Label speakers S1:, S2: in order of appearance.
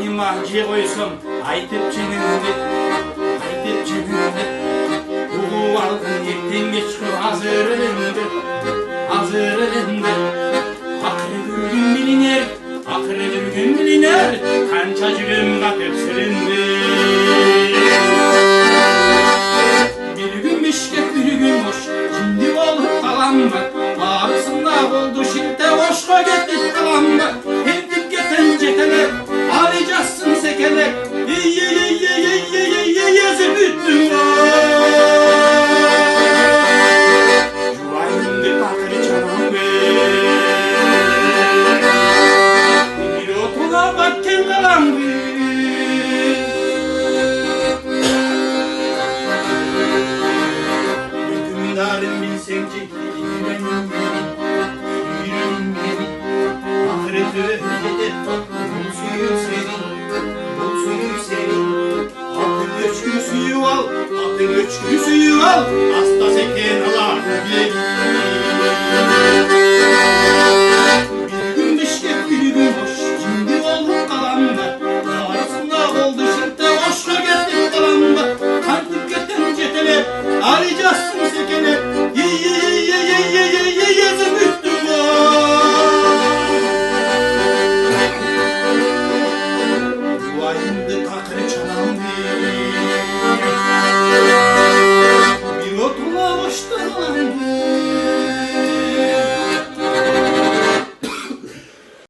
S1: жаныма же қойсам айтып жеңіңді ұғып алғын ертең кешкі азырынды ақыры бір күн білінер қанша жүрем қатып сүрінді bir gün Bişkek bir gün Oş şimdi olup kalan mı barısında oldu şimdi Oş'a gidip kalan mı evdip geten ceteler alacaksın sekeler yazıp üttüm Juayındı bakır çalan be bir otuna bakken kalan be Hükümdarım bilsen ki yüreğim beni ahireti ödedi bul suyu senin atın göçkü suyu al hasta seken alar bir gün Bişkek bir gün Oş şimdi olup kalan da arasında oldu şimdi Oş'a gittik kalan da kantıp geten ceteler alacaksın sekene yazıp üttüm Yuayındı takırı çalan bir otuna boştan alandı